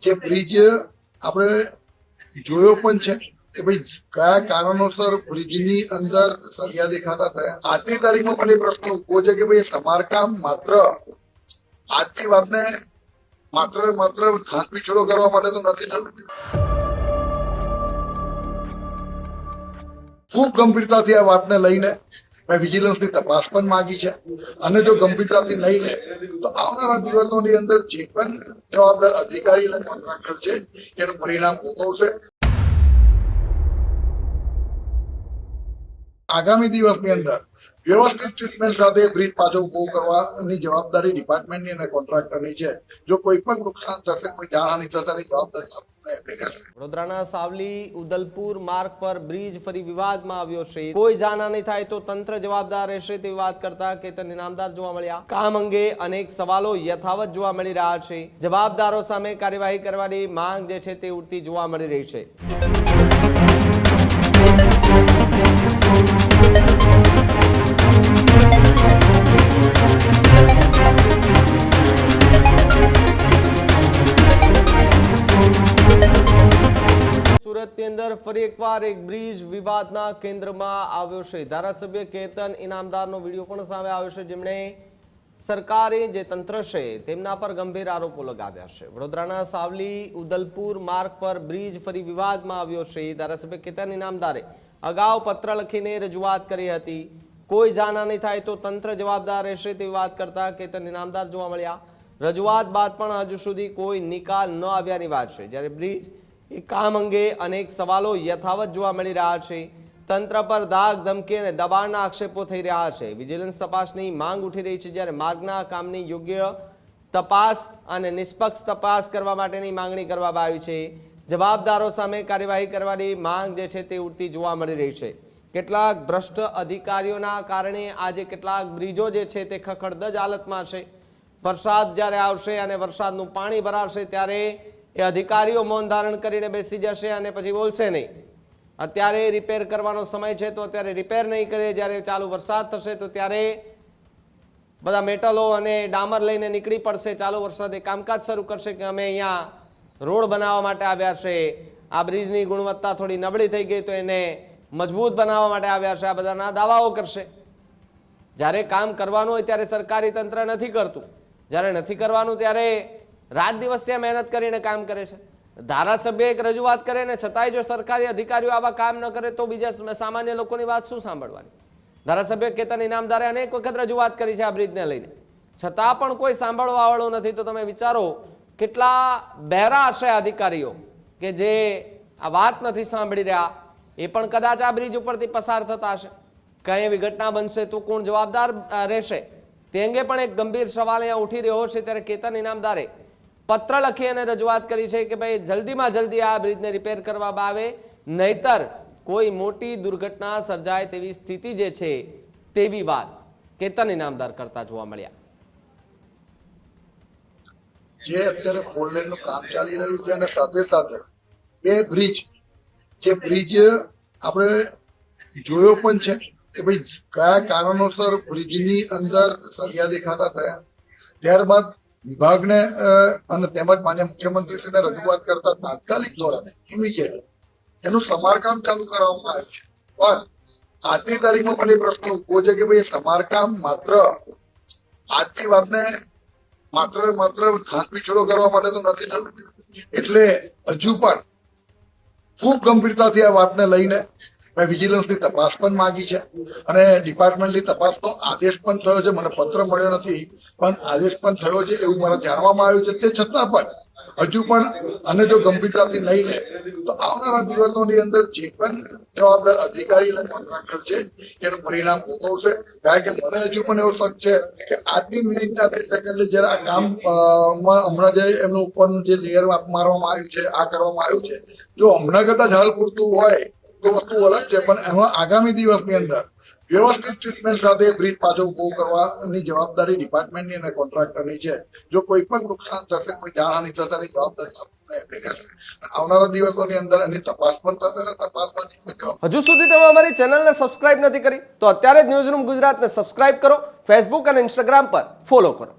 જે બ્રિજ આપણે જોયો પણ છે કે ભાઈ કયા કારણોસર બ્રિજની અંદર સળિયા દેખાતા થયા. આજની તારીખમાં પણ એ પ્રશ્ન ઉભો છે કે ભાઈ સમારકામ માત્ર આજની વાતને માત્ર હાથ પીછળો કરવા માટે તો નથી થયું. ખૂબ ગંભીરતાથી આ વાતને લઈને મેં વિજિલન્સની તપાસ પણ માંગી છે અને જો ગંભીરતાથી નહીં લે તો આવનારા દિવસોની અંદર જે પણ જવાબદાર અધિકારી અને કોન્ટ્રાક્ટર છે એનું પરિણામ ભોગવશે. આગામી દિવસની અંદર વ્યવસ્થિત ટ્રીટમેન્ટ સાથે બ્રિજ પાછો ઉભો કરવાની જવાબદારી ડિપાર્ટમેન્ટની અને કોન્ટ્રાક્ટરની છે. જો કોઈ પણ નુકસાન થશે, કોઈ જાનહાની થશે એની જવાબદારી વડોદરાના સાવલી ઉદલપુર માર્ગ પર બ્રિજ ફરી વિવાદમાં આવ્યો છે. કોઈ જાનહાની થાય તો તંત્ર જવાબદાર રહેશે તેવી વાત કરતા કેતન ઇનામદાર જોવા મળ્યા. કામ અંગે અનેક સવાલો યથાવત જોવા મળી રહ્યા છે. જવાબદારો સામે કાર્યવાહી કરવાની માંગ જે છે તે ઉઠતી જોવા મળી રહી છે. સુરતની અંદર ફરી એકવાર એક બ્રિજ વિવાદના કેન્દ્રમાં આવ્યો છે. ધારાસભ્ય કેતન ઇનામદારનો વિડીયો પણ સામે આવ્યો છે, જેમણે સરકારી જે તંત્ર છે તેમના પર ગંભીર આરોપો લગાવ્યા છે. વડોદરાના સાવલી ઉદલપુર માર્ગ પર બ્રિજ ફરી વિવાદમાં આવ્યો છે. ધારાસભ્ય કેતન ઇનામદારે અગાઉ પત્ર લખીને રજૂઆત કરી હતી. કોઈ જાનહાની થાય તો તંત્ર જવાબદાર રહેશે તેવી વાત કરતા કેતન ઇનામદાર જોવા મળ્યા. રજૂઆત બાદ પણ હજુ સુધી કોઈ નિકાલ ન આવ્યાની વાત છે. જ્યારે બ્રિજ એ કામ અંગે અનેક સવાલો યથાવત જોવા મળી રહ્યા છે. તંત્ર પર ધાક ધમકી અને દબાણના આક્ષેપો થઈ રહ્યા છે. વિજિલન્સ તપાસની માંગ ઉઠી રહી છે, જ્યારે માર્ગના કામની યોગ્ય તપાસ અને નિષ્પક્ષ તપાસ કરવા માટેની માંગણી કરવામાં આવી છે. જવાબદારો સામે કાર્યવાહી કરવાની માંગ જે છે તે ઉઠતી જોવા મળી રહી છે. કેટલાક ભ્રષ્ટ અધિકારીઓના કારણે આજે કેટલાક બ્રિજો જે છે તે ખખડધજ હાલતમાં છે. વરસાદ જ્યારે આવશે અને વરસાદનું પાણી ભરાશે ત્યારે એ અધિકારીઓ મૌન ધારણ કરીને બેસી જશે અને પછી બોલશે નહીં. અત્યારે રિપેર કરવાનો સમય છે તો અત્યારે રિપેર નહીં કરે, જ્યારે ચાલુ વરસાદ થશે તો ત્યારે બધા મેટલો અને ડામર લઈને નીકળી પડશે. ચાલુ વરસાદે કામકાજ શરૂ કરશે કે અમે અહીંયા રોડ બનાવવા માટે આવ્યા છે, આ બ્રિજની ગુણવત્તા થોડી નબળી થઈ ગઈ તો એને મજબૂત બનાવવા માટે આવ્યા છે, આ બધાના દાવાઓ કરશે. જ્યારે કામ કરવાનું હોય ત્યારે સરકારી તંત્ર નથી કરતું, જ્યારે નથી કરવાનું ત્યારે રાત દિવસ ત્યાં મહેનત કરીને કામ કરે છે. ધારાસભ્ય એક રજૂઆત કરે ને છતાંય જો સરકારી અધિકારીઓ આવા કામ ન કરે તો બીજા સામાન્ય લોકોની વાત શું સાંભળવાની. ધારાસભ્ય કેતન ઇનામદારે અનેક વખત રજૂઆત કરી છે આ બ્રિજને લઈને, છતાં પણ કોઈ સાંભળવા વાળું નથી. તો તમે વિચારો કેટલા બહેરા હશે અધિકારીઓ કે જે આ વાત નથી સાંભળી રહ્યા. એ પણ કદાચ આ બ્રિજ ઉપરથી પસાર થતા હશે. કઈ એવી ઘટના બનશે તો કોણ જવાબદાર રહેશે તે અંગે પણ એક ગંભીર સવાલ અહીંયા ઉઠી રહ્યો છે. ત્યારે કેતન ઇનામદારે પત્ર લખી અને રજૂઆત કરી છે કે ભાઈ જલ્દીમાં જલ્દી આ બ્રિજને રિપેર કરવામાં આવે, નહીતર કોઈ મોટી દુર્ઘટના સર્જાય તેવી સ્થિતિ જે છે તેવી વાત કેતન ઇનામદાર કરતા જોવા મળ્યા. જે અત્યારે ફોર લેનનું કામ ચાલી રહ્યું છે અને સાથે સાથે એ બ્રિજ આપણે જોયો પણ છે કે ભાઈ કયા કારણોસર બ્રિજની અંદર સળિયા દેખાતા થયા. ત્યારબાદ વિભાગને અને તેમજ માન્ય મુખ્યમંત્રીશ્રીને રજૂઆત કરતા તાત્કાલિક ધોરણે ઇમિડિયેટ એનું સમારકામ ચાલુ કરવામાં આવ્યું છે. પણ આજની તારીખમાં પણ એ પ્રશ્ન ઉભો છે કે ભાઈ સમારકામ માત્ર આજની વાતને માત્ર હાથ પીછળો કરવા માટે તો નથી થયું. એટલે હજુ પણ ખૂબ ગંભીરતાથી આ વાતને લઈને મેં વિજિલન્સની તપાસ પણ માંગી છે અને ડિપાર્ટમેન્ટની તપાસનો આદેશ પણ થયો છે. મને પત્ર મળ્યો નથી પણ આદેશ પણ થયો છે એવું મને જાણવામાં આવ્યું છે. તે છતાં પણ હજુ પણ અને જો ગંભીરતાથી નહીં લે તો આવનારા દિવસોની અંદર જે પણ જવાબદાર અધિકારી અને કોન્ટ્રાક્ટર છે એનું પરિણામ ભોગવશે. કારણ કે મને હજુ પણ એવો શક છે કે આજની મિનિટના 2 સેકન્ડે જ્યારે આ કામમાં હમણાં જે એમનું ઉપરનું જે લેયર મારવામાં આવ્યું છે, આ કરવામાં આવ્યું છે, જો હમણાં કદાચ હાલ પૂરતું હોય તો વસ્તુ અલગ છે. પણ એમાં આગામી દિવસની અંદર વ્યવસ્થિત ટ્રીટમેન્ટ સાથે બ્રિજ પાછો ઉભો કરવાની જવાબદારી ડિપાર્ટમેન્ટની અને કોન્ટ્રાક્ટરની છે. જો કોઈ પણ નુકસાન થશે, કોઈ જાનહાની થશે એની જવાબદારી આવનારા દિવસોની અંદર એની તપાસ પણ થશે અને તપાસમાં હજુ સુધી તમે અમારી ચેનલને સબસ્ક્રાઇબ નથી કરી તો અત્યારે જ ન્યૂઝરૂમ ગુજરાતને સબસ્ક્રાઇબ કરો, ફેસબુક અને ઇન્સ્ટાગ્રામ પર ફોલો કરો.